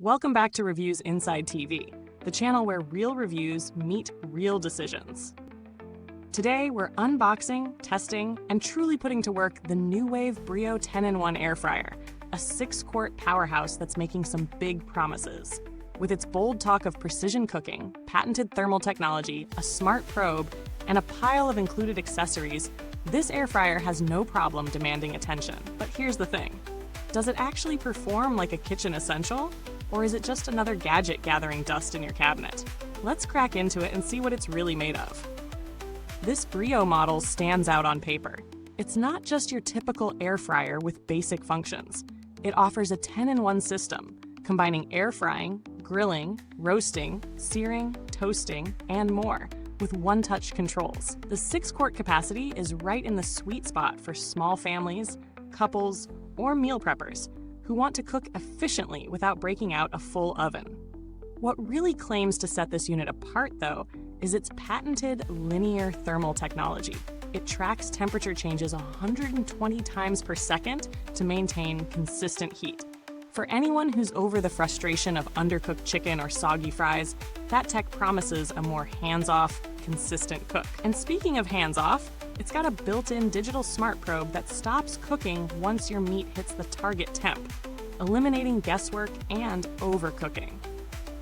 Welcome back to Reviews Inside TV, the channel where real reviews meet real decisions. Today, we're unboxing, testing, and truly putting to work the Nuwave Brio 10-in-1 air fryer, a 6-quart powerhouse that's making some big promises. With its bold talk of precision cooking, patented thermal technology, a smart probe, and a pile of included accessories, this air fryer has no problem demanding attention. But here's the thing. Does it actually perform like a kitchen essential? Or is it just another gadget gathering dust in your cabinet? Let's crack into it and see what it's really made of. This Brio model stands out on paper. It's not just your typical air fryer with basic functions. It offers a 10-in-1 system, combining air frying, grilling, roasting, searing, toasting, and more, with one-touch controls. The 6-quart capacity is right in the sweet spot for small families, couples, or meal preppers who want to cook efficiently without breaking out a full oven. What really claims to set this unit apart, though, is its patented linear thermal technology. It tracks temperature changes 120 times per second to maintain consistent heat. For anyone who's over the frustration of undercooked chicken or soggy fries, that tech promises a more hands-off, consistent cook. And speaking of hands-off, it's got a built-in digital smart probe that stops cooking once your meat hits the target temp, eliminating guesswork and overcooking.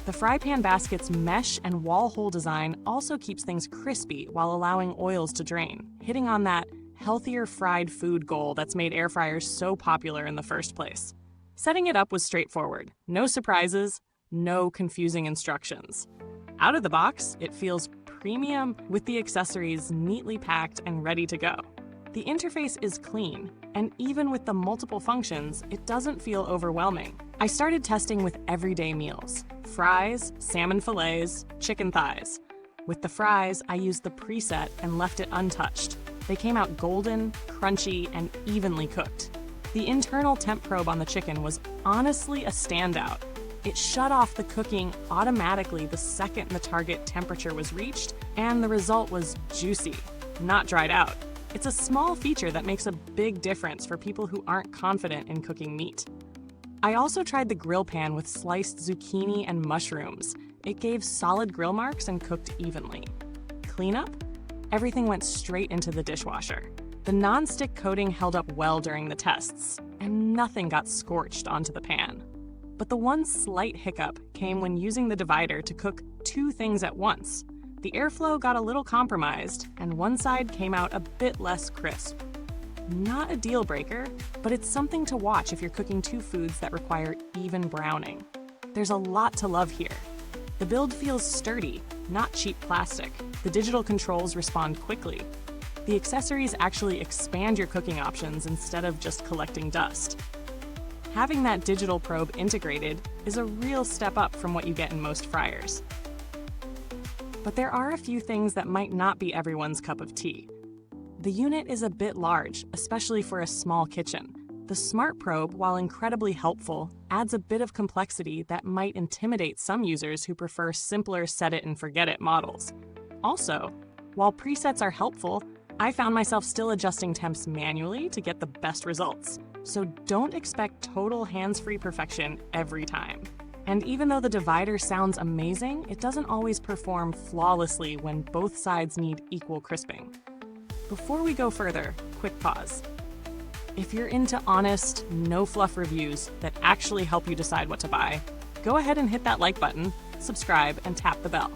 The fry pan basket's mesh and wall hole design also keeps things crispy while allowing oils to drain, hitting on that healthier fried food goal that's made air fryers so popular in the first place. Setting it up was straightforward. No surprises, no confusing instructions. Out of the box, it feels premium with the accessories neatly packed and ready to go. The interface is clean, and even with the multiple functions, it doesn't feel overwhelming. I started testing with everyday meals: fries, salmon fillets, chicken thighs. With the fries, I used the preset and left it untouched. They came out golden, crunchy, and evenly cooked. The internal temp probe on the chicken was honestly a standout. It shut off the cooking automatically the second the target temperature was reached, and the result was juicy, not dried out. It's a small feature that makes a big difference for people who aren't confident in cooking meat. I also tried the grill pan with sliced zucchini and mushrooms. It gave solid grill marks and cooked evenly. Cleanup? Everything went straight into the dishwasher. The non-stick coating held up well during the tests, and nothing got scorched onto the pan. But the one slight hiccup came when using the divider to cook 2 things at once. The airflow got a little compromised, and one side came out a bit less crisp. Not a deal breaker, but it's something to watch if you're cooking 2 foods that require even browning. There's a lot to love here. The build feels sturdy, not cheap plastic. The digital controls respond quickly. The accessories actually expand your cooking options instead of just collecting dust. Having that digital probe integrated is a real step up from what you get in most fryers. But there are a few things that might not be everyone's cup of tea. The unit is a bit large, especially for a small kitchen. The smart probe, while incredibly helpful, adds a bit of complexity that might intimidate some users who prefer simpler set-it-and-forget-it models. Also, while presets are helpful, I found myself still adjusting temps manually to get the best results. So don't expect total hands-free perfection every time. And even though the divider sounds amazing, it doesn't always perform flawlessly when both sides need equal crisping. Before we go further, quick pause. If you're into honest, no-fluff reviews that actually help you decide what to buy, go ahead and hit that like button, subscribe, and tap the bell.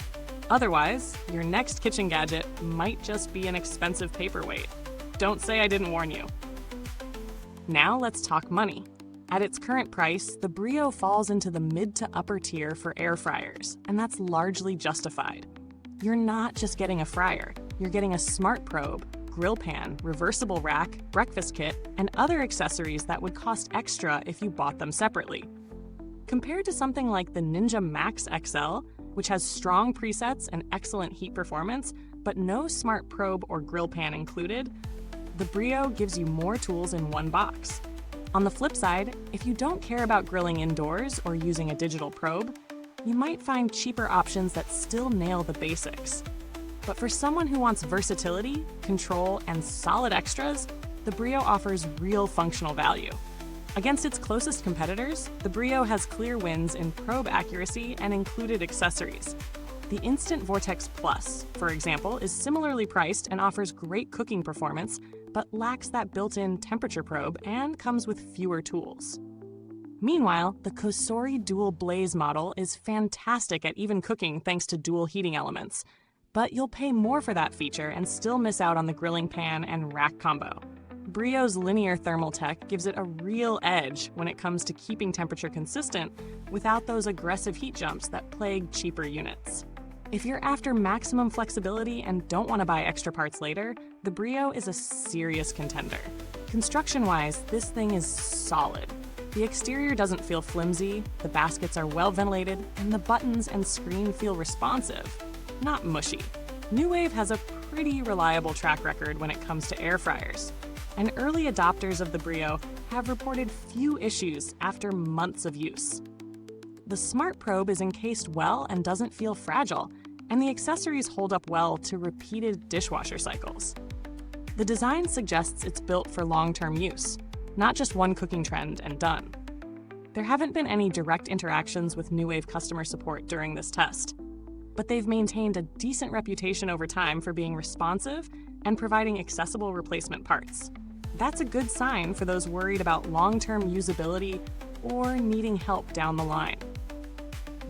Otherwise, your next kitchen gadget might just be an expensive paperweight. Don't say I didn't warn you. Now let's talk money. At its current price, the Brio falls into the mid to upper tier for air fryers, and that's largely justified. You're not just getting a fryer, you're getting a smart probe, grill pan, reversible rack, breakfast kit, and other accessories that would cost extra if you bought them separately. Compared to something like the Ninja Max XL, which has strong presets and excellent heat performance, but no smart probe or grill pan included, the Brio gives you more tools in one box. On the flip side, if you don't care about grilling indoors or using a digital probe, you might find cheaper options that still nail the basics. But for someone who wants versatility, control, and solid extras, the Brio offers real functional value. Against its closest competitors, the Brio has clear wins in probe accuracy and included accessories. The Instant Vortex Plus, for example, is similarly priced and offers great cooking performance, but lacks that built-in temperature probe and comes with fewer tools. Meanwhile, the Cosori Dual Blaze model is fantastic at even cooking thanks to dual heating elements, but you'll pay more for that feature and still miss out on the grilling pan and rack combo. Brio's linear thermal tech gives it a real edge when it comes to keeping temperature consistent without those aggressive heat jumps that plague cheaper units. If you're after maximum flexibility and don't want to buy extra parts later, the Brio is a serious contender. Construction-wise, this thing is solid. The exterior doesn't feel flimsy, the baskets are well ventilated, and the buttons and screen feel responsive, not mushy. Nuwave has a pretty reliable track record when it comes to air fryers, and early adopters of the Brio have reported few issues after months of use. The Smart Probe is encased well and doesn't feel fragile, and the accessories hold up well to repeated dishwasher cycles. The design suggests it's built for long-term use, not just one cooking trend and done. There haven't been any direct interactions with Nuwave customer support during this test, but they've maintained a decent reputation over time for being responsive and providing accessible replacement parts. That's a good sign for those worried about long-term usability or needing help down the line.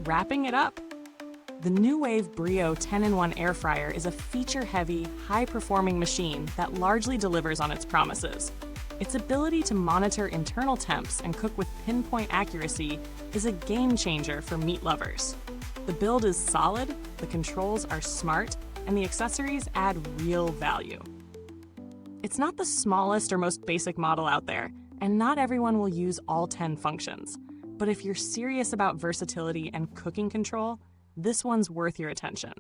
Wrapping it up, the Nuwave Brio 10-in-1 air fryer is a feature-heavy, high-performing machine that largely delivers on its promises. Its ability to monitor internal temps and cook with pinpoint accuracy is a game-changer for meat lovers. The build is solid, the controls are smart, and the accessories add real value. It's not the smallest or most basic model out there, and not everyone will use all 10 functions. But if you're serious about versatility and cooking control, this one's worth your attention.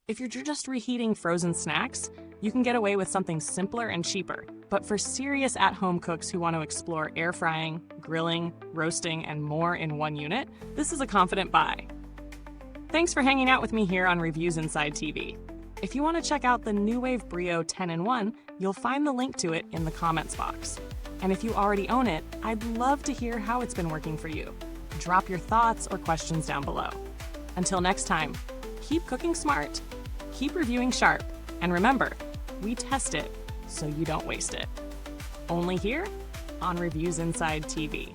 If you're just reheating frozen snacks, you can get away with something simpler and cheaper. But for serious at-home cooks who want to explore air frying, grilling, roasting, and more in one unit, this is a confident buy. Thanks for hanging out with me here on Reviewsinsidetv. If you want to check out the Nuwave Brio 10-in-1, you'll find the link to it in the comments box. And if you already own it, I'd love to hear how it's been working for you. Drop your thoughts or questions down below. Until next time, keep cooking smart, keep reviewing sharp, and remember, we test it so you don't waste it. Only here on Reviewsinsidetv.